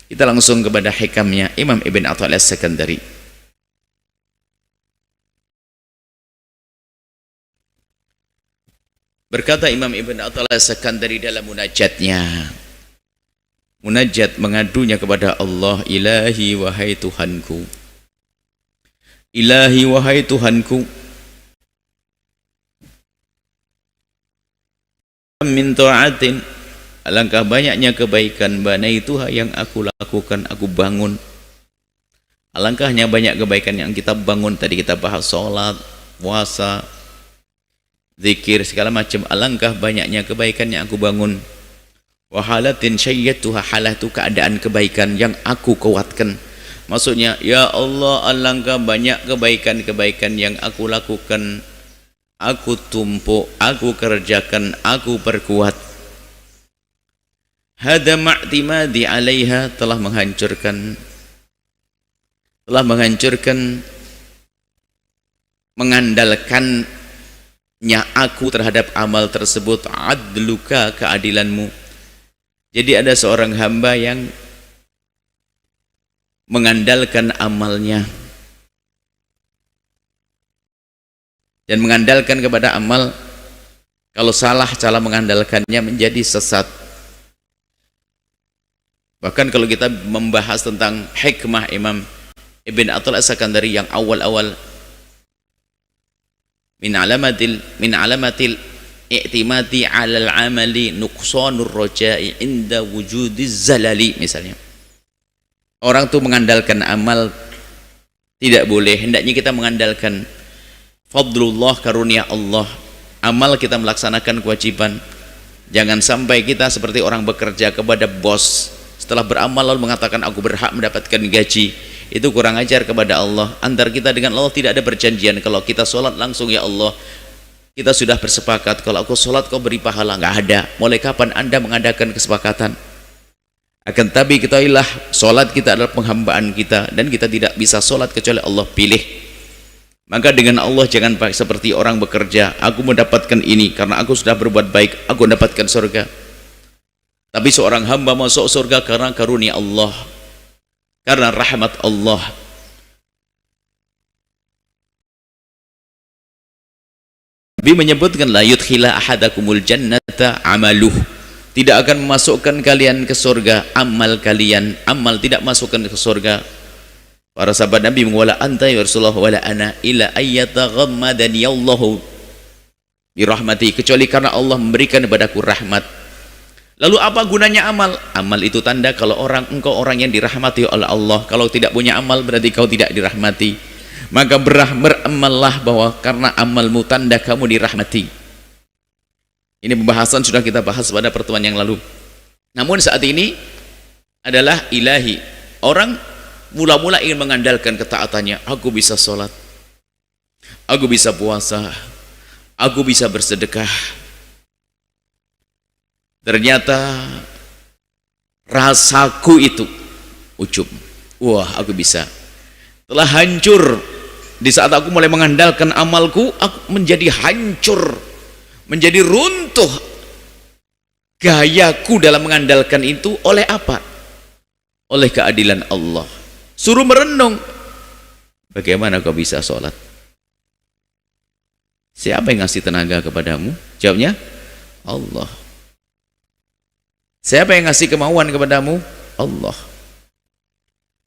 Kita langsung kepada hikamnya Imam Ibn Athaillah As-Sakandari. Berkata Imam Ibn Athaillah As-Sakandari dalam munajatnya, munajat mengadunya kepada Allah, ilahi wahai Tuhanku, ilahi wahai Tuhanku, min ta'atin, alangkah banyaknya kebaikan banaituha yang aku lakukan, aku bangun. Alangkahnya banyak kebaikan yang kita bangun. Tadi kita bahas sholat, puasa, zikir, segala macam. Alangkah banyaknya kebaikan yang aku bangun. Wahalatin syayyatuha, halah itu keadaan kebaikan yang aku kuatkan. Maksudnya, ya Allah, alangkah banyak kebaikan-kebaikan yang aku lakukan, aku tumpuk, aku kerjakan, aku perkuat. Hada ma'timadi alaiha, telah menghancurkan mengandalkannya aku terhadap amal tersebut, adluka, keadilanmu. Jadi ada seorang hamba yang mengandalkan amalnya dan mengandalkan kepada amal. Kalau salah cara mengandalkannya menjadi sesat. Bahkan kalau kita membahas tentang hikmah Imam Ibn Athaillah As-Sakandari yang awal-awal, min alamatil i'timadi 'alal 'amali nuqsanur raja'i inda wujudiz zalali, misalnya. Orang tuh mengandalkan amal, tidak boleh. Hendaknya kita mengandalkan fadlullah, karunia Allah. Amal kita melaksanakan kewajiban. Jangan sampai kita seperti orang bekerja kepada bos, setelah beramal lalu mengatakan aku berhak mendapatkan gaji. Itu kurang ajar kepada Allah. Antara kita dengan Allah tidak ada perjanjian. Kalau kita sholat langsung, ya Allah, kita sudah bersepakat, kalau aku sholat kau beri pahala. Nggak ada. Mulai kapan Anda mengadakan kesepakatan? Akan tapi ketahuilah, sholat kita adalah penghambaan kita, dan kita tidak bisa sholat kecuali Allah pilih. Maka dengan Allah jangan seperti orang bekerja, aku mendapatkan ini karena aku sudah berbuat baik, aku mendapatkan surga. Tapi seorang hamba masuk surga karena karunia Allah, karena rahmat Allah. Nabi menyebutkan, la yudkhila ahadakumul jannata amaluh, tidak akan memasukkan kalian ke surga amal kalian. Amal tidak masukkan ke surga. Para sahabat Nabi mengwala anta ya Rasulullah wala ana ila ayyataghammadani Allahu birahmati, kecuali karena Allah memberikan kepadaku rahmat. Lalu apa gunanya amal? Amal itu tanda kalau engkau orang yang dirahmati oleh Allah. Kalau tidak punya amal berarti kau tidak dirahmati. Maka beramallah bahwa karena amalmu tanda kamu dirahmati. Ini pembahasan sudah kita bahas pada pertemuan yang lalu. Namun saat ini adalah ilahi. Orang mula-mula ingin mengandalkan ketaatannya. Aku bisa sholat, aku bisa puasa, aku bisa bersedekah. Ternyata rasaku itu ujub. Wah, aku bisa. Telah hancur. Di saat aku mulai mengandalkan amalku, aku menjadi hancur, menjadi runtuh gayaku dalam mengandalkan itu. Oleh apa? Oleh keadilan Allah. Suruh merenung, bagaimana kau bisa sholat? Siapa yang ngasih tenaga kepadamu? Jawabnya, Allah. Siapa yang ngasih kemauan kepadamu? Allah.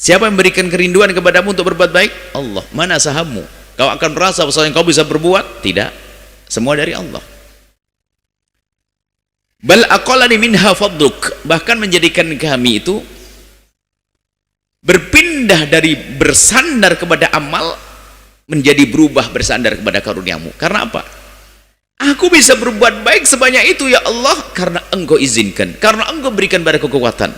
Siapa yang memberikan kerinduan kepadamu untuk berbuat baik? Allah. Mana sahammu? Kau akan merasa bahwa kau bisa berbuat? Tidak. Semua dari Allah. Bal aqallani minha fadluk, bahkan menjadikan kami itu berpindah dari bersandar kepada amal menjadi berubah bersandar kepada karuniamu. Karena apa? Aku bisa berbuat baik sebanyak itu ya Allah karena engkau izinkan, karena engkau berikan pada kekuatan.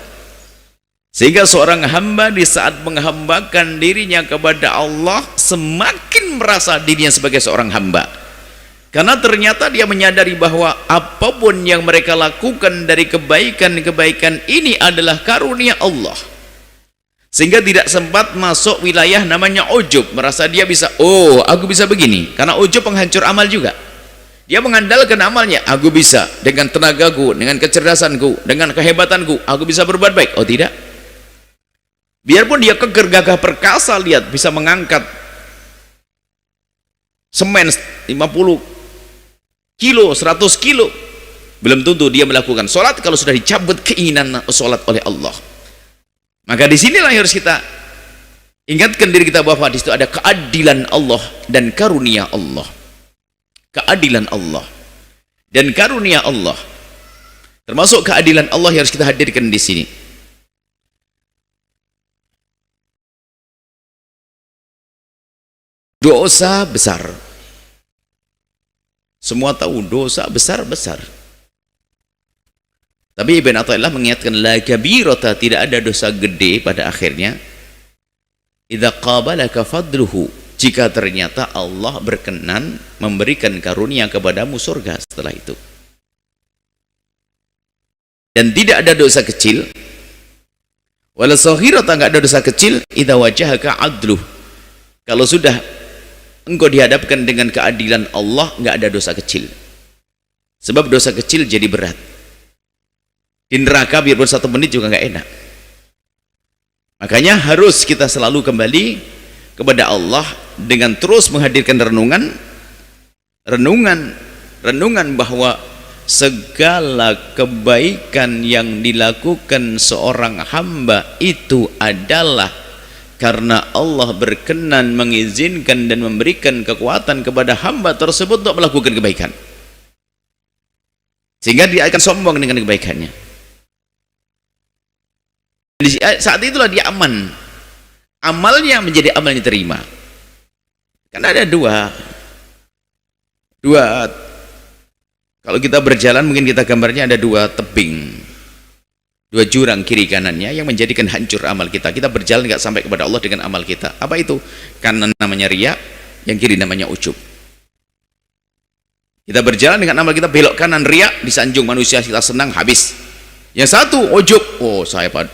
Sehingga seorang hamba di saat menghambakan dirinya kepada Allah semakin merasa dirinya sebagai seorang hamba. Karena ternyata dia menyadari bahwa apapun yang mereka lakukan dari kebaikan-kebaikan ini adalah karunia Allah. Sehingga tidak sempat masuk wilayah namanya ujub, merasa dia bisa, oh aku bisa begini. Karena ujub penghancur amal juga. Dia mengandalkan amalnya, aku bisa dengan tenagaku, dengan kecerdasanku, dengan kehebatanku, aku bisa berbuat baik. Oh tidak. Biarpun dia keker gagah perkasa, lihat bisa mengangkat semen 50 kilo, 100 kilo, belum tentu dia melakukan sholat kalau sudah dicabut keinginan sholat oleh Allah. Maka disinilah yang harus kita ingatkan diri kita, bahwa di situ ada keadilan Allah dan karunia Allah. Keadilan Allah dan karunia Allah, termasuk keadilan Allah yang harus kita hadirkan di sini. Dosa besar, semua tahu dosa besar-besar. Tapi Ibn Athaillah mengingatkan, la kabirata, tidak ada dosa gede pada akhirnya, idza qabalaka fadluhu, jika ternyata Allah berkenan memberikan karunia kepadamu surga setelah itu. Dan tidak ada dosa kecil, wala saghirata, enggak ada dosa kecil, idza wajahaka adluh, kalau sudah engkau dihadapkan dengan keadilan Allah, enggak ada dosa kecil. Sebab dosa kecil jadi berat. Di neraka biarpun 1 menit juga enggak enak. Makanya harus kita selalu kembali kepada Allah dengan terus menghadirkan renungan bahwa segala kebaikan yang dilakukan seorang hamba itu adalah karena Allah berkenan mengizinkan dan memberikan kekuatan kepada hamba tersebut untuk melakukan kebaikan, sehingga dia akan sombong dengan kebaikannya. Di saat itulah dia aman, amalnya menjadi amalnya terima. Karena ada dua kalau kita berjalan, mungkin kita gambarnya ada 2 tebing, 2 jurang kiri kanannya yang menjadikan hancur amal kita. Kita berjalan nggak sampai kepada Allah dengan amal kita. Apa itu? Kanan namanya riya, yang kiri namanya ujub. Kita berjalan dengan amal kita, belok kanan riya, disanjung manusia, kita senang, habis. Yang satu ujub, oh siapa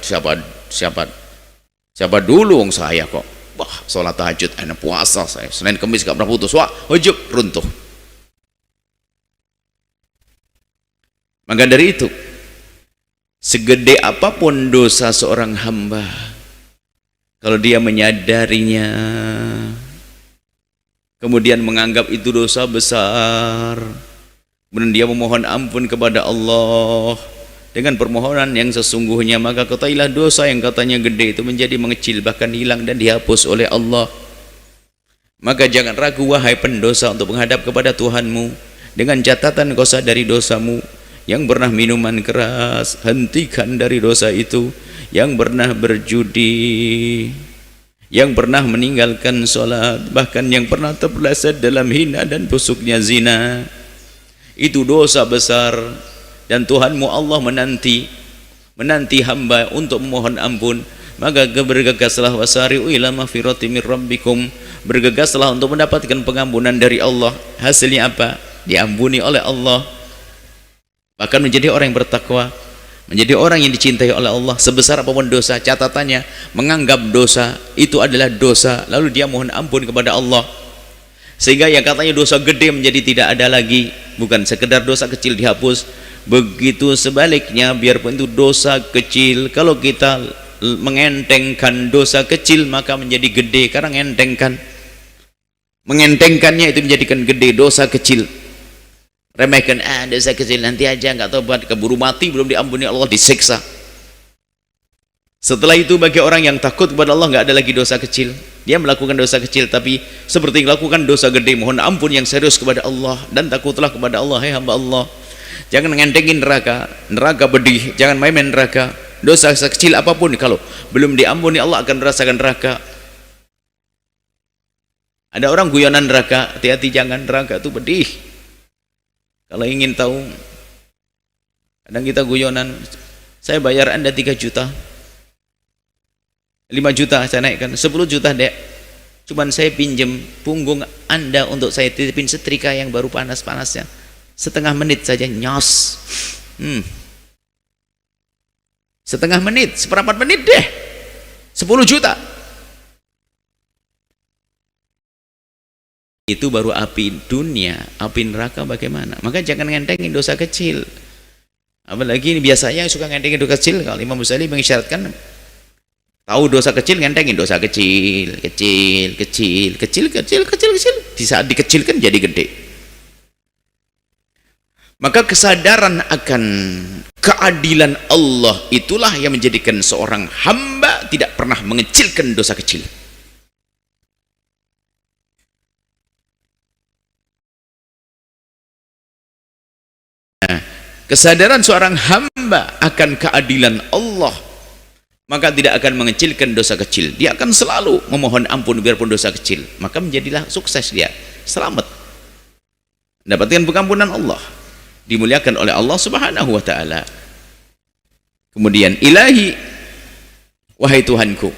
dulu saya kok, wah sholat tahajud, enak, puasa saya, Senin Kemis gak pernah putus, wah ujub, runtuh. Maka dari itu, segede apapun dosa seorang hamba, kalau dia menyadarinya, kemudian menganggap itu dosa besar, kemudian dia memohon ampun kepada Allah dengan permohonan yang sesungguhnya, maka ketahuilah dosa yang katanya gede itu menjadi mengecil, bahkan hilang dan dihapus oleh Allah. Maka jangan ragu wahai pendosa untuk menghadap kepada Tuhanmu dengan catatan kau sadari dosamu. Yang pernah minuman keras, hentikan dari dosa itu. Yang pernah berjudi, yang pernah meninggalkan sholat, bahkan yang pernah terpeleset dalam hina dan busuknya zina, itu dosa besar. Dan Tuhanmu Allah menanti hamba untuk memohon ampun. Maka bergegaslah, wasari'u ila maghfirati min rabbikum, bergegaslah untuk mendapatkan pengampunan dari Allah. Hasilnya apa? Diampuni oleh Allah, bahkan menjadi orang yang bertakwa, menjadi orang yang dicintai oleh Allah. Sebesar apapun dosa, catatannya menganggap dosa itu adalah dosa, lalu dia mohon ampun kepada Allah, sehingga yang katanya dosa gede menjadi tidak ada lagi, bukan sekedar dosa kecil dihapus. Begitu sebaliknya, biarpun itu dosa kecil, kalau kita mengentengkan dosa kecil maka menjadi gede, karena mengentengkannya itu menjadikan gede dosa kecil. Remehkan, dosa kecil nanti aja, nggak tobat, keburu mati belum diampuni Allah, disiksa. Setelah itu bagi orang yang takut kepada Allah nggak ada lagi dosa kecil. Dia melakukan dosa kecil tapi seperti melakukan dosa gede, mohon ampun yang serius kepada Allah, dan takutlah kepada Allah, hai hamba Allah. Jangan ngentengin neraka pedih, jangan main-main neraka. Dosa sekecil apapun kalau belum diampuni Allah akan merasakan neraka. Ada orang guyonan neraka, hati-hati, jangan, neraka itu pedih. Kalau ingin tahu, kadang kita guyonan, saya bayar Anda 3 juta, 5 juta saya naikkan, 10 juta dek, cuman saya pinjem punggung Anda untuk saya titipin setrika yang baru panas-panasnya, setengah menit saja, nyos. Setengah menit, seperempat menit deh, 10 juta. Itu baru api dunia, api neraka bagaimana? Maka jangan ngentengin dosa kecil. Apalagi ini biasanya suka ngentengin dosa kecil. Kalau Imam Ghazali mengisyaratkan, Tahu dosa kecil, ngentengin dosa kecil, kecil, kecil, kecil, kecil, kecil, kecil. Di saat dikecilkan jadi gede. Maka kesadaran akan keadilan Allah itulah yang menjadikan seorang hamba tidak pernah mengecilkan dosa kecil. Nah, kesadaran seorang hamba akan keadilan Allah, maka tidak akan mengecilkan dosa kecil. Dia akan selalu memohon ampun biarpun dosa kecil. Maka menjadilah sukses dia, selamat, mendapatkan pengampunan Allah, dimuliakan oleh Allah Subhanahu wa ta'ala. Kemudian, ilahi, wahai Tuhanku,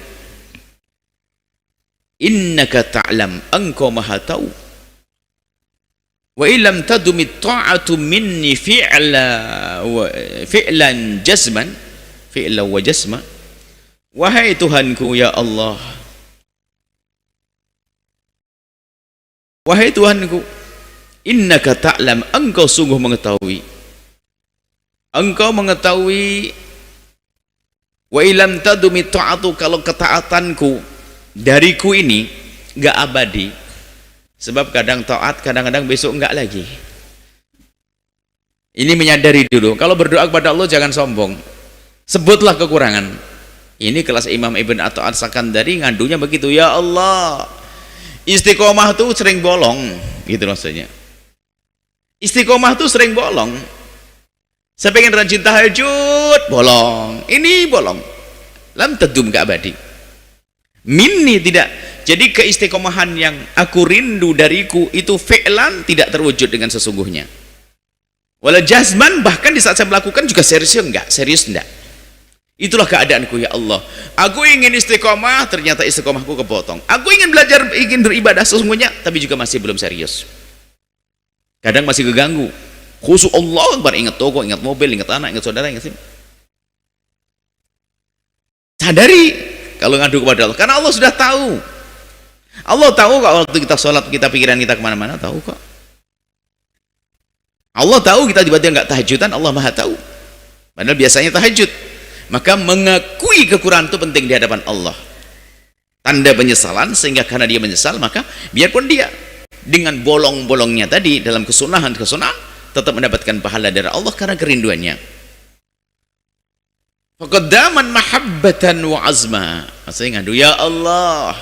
innaka ta'lam, engkau maha tahu, wa illam tadumit ta'atu minni fi'lan jazman, fi'lan wa jazma. Wahai Tuhanku, ya Allah, wahai Tuhanku, innaka ta'lam, engkau sungguh mengetahui, engkau mengetahui, wa ilam tadumi ta'atu, kalau ketaatanku dariku ini enggak abadi, sebab kadang taat, kadang-kadang besok enggak lagi. Ini menyadari dulu, kalau berdoa kepada Allah jangan sombong, sebutlah kekurangan. Ini kelas Imam Ibn Atha As-Sakandari, ngadunya begitu, ya Allah, istiqomah tuh sering bolong, gitu maksudnya. Istiqomah tuh sering bolong. Saya pengen rajin tahajud, bolong. Ini bolong. Lam tadum gak abadi. Minni tidak. Jadi keistiqomahan yang aku rindu dariku itu fi'lan tidak terwujud dengan sesungguhnya. Wala jazman, bahkan di saat saya melakukan juga serius enggak, serius enggak. Itulah keadaanku, ya Allah. Aku ingin istiqomah, ternyata istiqomahku kepotong. Aku ingin belajar, ingin beribadah sesungguhnya, tapi juga masih belum serius. Kadang masih keganggu. Khusus Allah, baru ingat toko, ingat mobil, ingat anak, ingat saudara, ingat sini. Sadari kalau ngadu kepada Allah, karena Allah sudah tahu. Allah tahu kok waktu kita sholat, kita pikiran kita kemana-mana, tahu kok. Allah tahu kita tiba-tiba nggak tahajudan, Allah maha tahu. Padahal biasanya tahajud. Maka mengakui kekurangan itu penting di hadapan Allah. Tanda penyesalan, sehingga karena dia menyesal, maka biarpun dia dengan bolong-bolongnya tadi dalam kesunahan-kesunahan tetap mendapatkan pahala dari Allah karena kerinduannya. Faqaddaman mahabbatan wa azma. Maksudnya ngadu, ya Allah,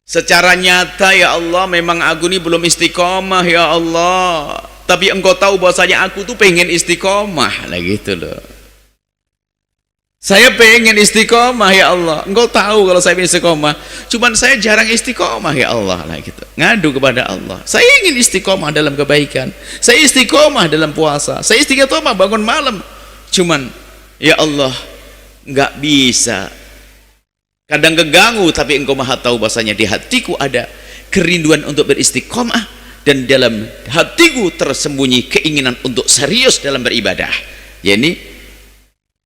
secara nyata ya Allah memang aku ini belum istiqomah ya Allah, tapi engkau tahu bahwasanya aku tuh pengen istiqomah lah, gitu loh. Saya pengen istiqomah ya Allah, engkau tahu kalau saya pengen istiqomah, cuman saya jarang istiqomah ya Allah lah, gitu. Ngadu kepada Allah, saya ingin istiqomah dalam kebaikan, saya istiqomah dalam puasa, saya istiqomah bangun malam, cuman ya Allah nggak bisa. Kadang keganggu, tapi engkau maha tahu bahasanya di hatiku ada kerinduan untuk beristiqomah, dan dalam hatiku tersembunyi keinginan untuk serius dalam beribadah. Yani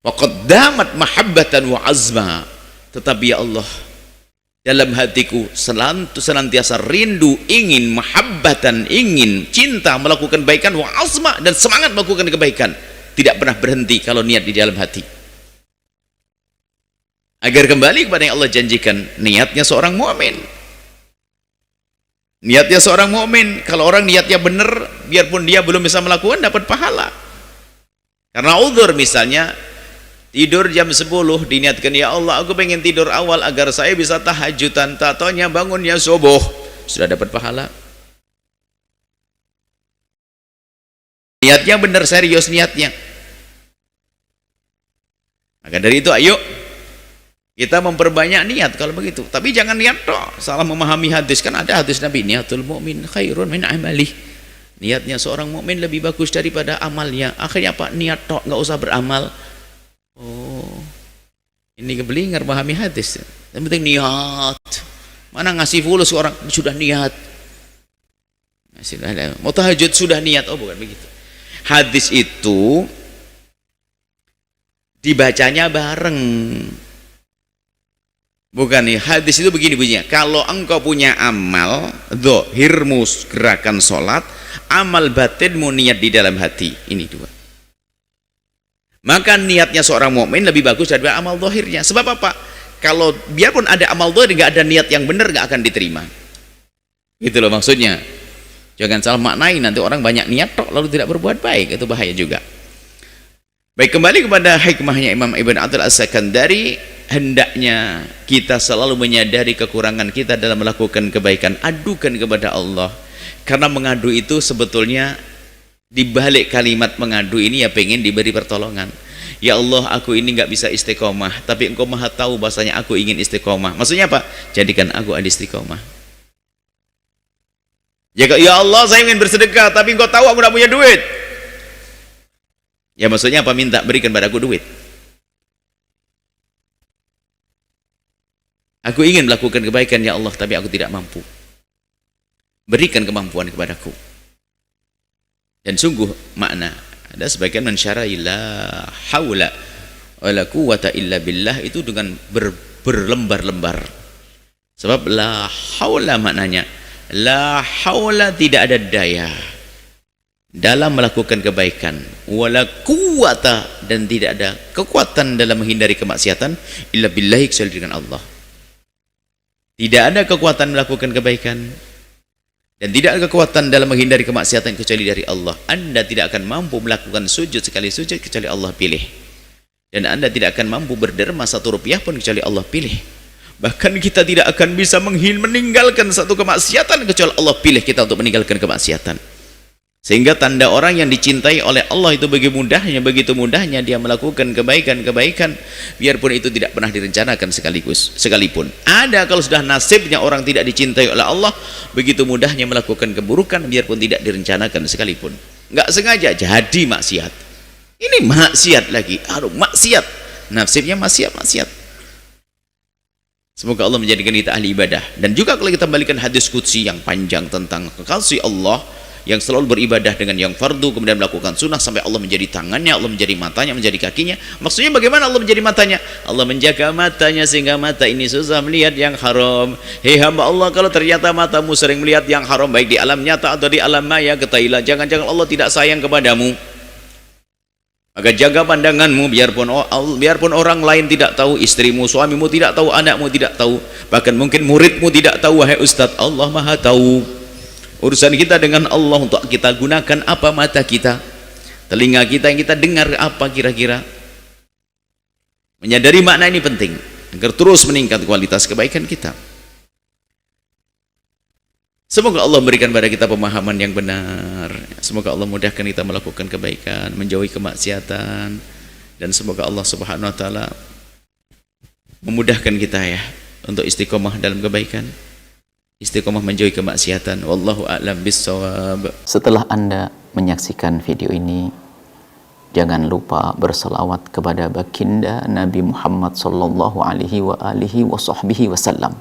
waqaddamat mahabbatan wa azma. Tetapi ya Allah, dalam hatiku senantiasa rindu, ingin mahabbatan, ingin cinta melakukan kebaikan, wa azma, dan semangat melakukan kebaikan, tidak pernah berhenti kalau niat di dalam hati, agar kembali kepada yang Allah janjikan. Niatnya seorang mukmin, niatnya seorang mukmin, kalau orang niatnya benar, biarpun dia belum bisa melakukan, dapat pahala. Karena uzur, misalnya tidur jam 10, diniatkan ya Allah aku pengen tidur awal agar saya bisa tahajudan, tatonya bangunnya subuh, sudah dapat pahala. Niatnya benar, serius niatnya. Maka dari itu ayo kita memperbanyak niat kalau begitu. Tapi jangan niat toh, salah memahami hadis. Kan ada hadis Nabi, niatul mu'min khairun min amalih. Niatnya seorang mukmin lebih bagus daripada amalnya. Akhirnya apa? Niat toh, nggak usah beramal. Oh, ini keblinger memahami hadis. Yang penting niat. Mana ngasih fulus orang sudah niat. Mau tahajud sudah niat. Oh, bukan begitu. Hadis itu dibacanya bareng. Bukan nih, hadis itu begini bunyinya. Kalau engkau punya amal dzahirmu gerakan sholat, amal batinmu niat di dalam hati. Ini dua. Maka niatnya seorang mukmin lebih bagus daripada amal zahirnya. Sebab apa? Kalau biarpun ada amal zahir, nggak ada niat yang benar, nggak akan diterima. Gitu loh maksudnya. Jangan salah maknai, nanti orang banyak niat tok lalu tidak berbuat baik, itu bahaya juga. Baik, kembali kepada hikmahnya Imam Ibn Athaillah As-Sakandari, hendaknya kita selalu menyadari kekurangan kita dalam melakukan kebaikan, adukan kepada Allah. Karena mengadu itu sebetulnya di balik kalimat mengadu ini ya pengen diberi pertolongan. Ya Allah, aku ini nggak bisa istiqomah, tapi Engkau Maha tahu bahasanya aku ingin istiqomah. Maksudnya apa? Jadikan aku ahli istiqomah. Ya Allah, saya ingin bersedekah, tapi Engkau tahu aku tidak punya duit. Ya maksudnya apa? Minta berikan padaku duit. Aku ingin melakukan kebaikan ya Allah, tapi aku tidak mampu. Berikan kemampuan kepadaku. Dan sungguh makna, ada sebagian mensyarahi la haula wala quwata illa billah itu dengan berlembar-lembar. Sebab la haula maknanya la haula, tidak ada daya dalam melakukan kebaikan, wala quwata, dan tidak ada kekuatan dalam menghindari kemaksiatan illa billahi, kecuali dengan Allah. Tidak ada kekuatan melakukan kebaikan dan tidak ada kekuatan dalam menghindari kemaksiatan kecuali dari Allah. Anda tidak akan mampu melakukan sujud sekali sujud kecuali Allah pilih. Dan Anda tidak akan mampu berderma satu rupiah pun kecuali Allah pilih. Bahkan kita tidak akan bisa meninggalkan satu kemaksiatan kecuali Allah pilih kita untuk meninggalkan kemaksiatan. Sehingga tanda orang yang dicintai oleh Allah itu begitu mudahnya dia melakukan kebaikan-kebaikan, biarpun itu tidak pernah direncanakan sekalipun. Ada kalau sudah nasibnya orang tidak dicintai oleh Allah, begitu mudahnya melakukan keburukan biarpun tidak direncanakan sekalipun. Nggak sengaja jadi maksiat. Ini maksiat lagi, maksiat. Nasibnya maksiat. Semoga Allah menjadikan kita ahli ibadah. Dan juga kalau kita balikan hadis qudsi yang panjang tentang kekasih Allah yang selalu beribadah dengan yang fardu, kemudian melakukan sunnah sampai Allah menjadi tangannya, Allah menjadi matanya, menjadi kakinya. Maksudnya bagaimana Allah menjadi matanya? Allah menjaga matanya sehingga mata ini susah melihat yang haram. Hei hamba Allah, kalau ternyata matamu sering melihat yang haram baik di alam nyata atau di alam maya, ketahuilah jangan-jangan Allah tidak sayang kepadamu. Maka jaga pandanganmu, biarpun orang lain tidak tahu, istrimu, suamimu tidak tahu, anakmu tidak tahu, bahkan mungkin muridmu tidak tahu. Wahai Ustadz, Allah Maha tahu. Urusan kita dengan Allah, untuk kita gunakan apa mata kita, telinga kita yang kita dengar apa kira-kira. Menyadari makna ini penting agar terus meningkat kualitas kebaikan kita. Semoga Allah berikan pada kita pemahaman yang benar. Semoga Allah mudahkan kita melakukan kebaikan, menjauhi kemaksiatan, dan semoga Allah Subhanahu wa taala memudahkan kita ya untuk istiqomah dalam kebaikan, istiqomah menjauhi kemaksiatan. Wallahu a'lam bissawab. Setelah Anda menyaksikan video ini, jangan lupa berselawat kepada baginda Nabi Muhammad sallallahu alaihi wa alihi wa sahbihi wasallam.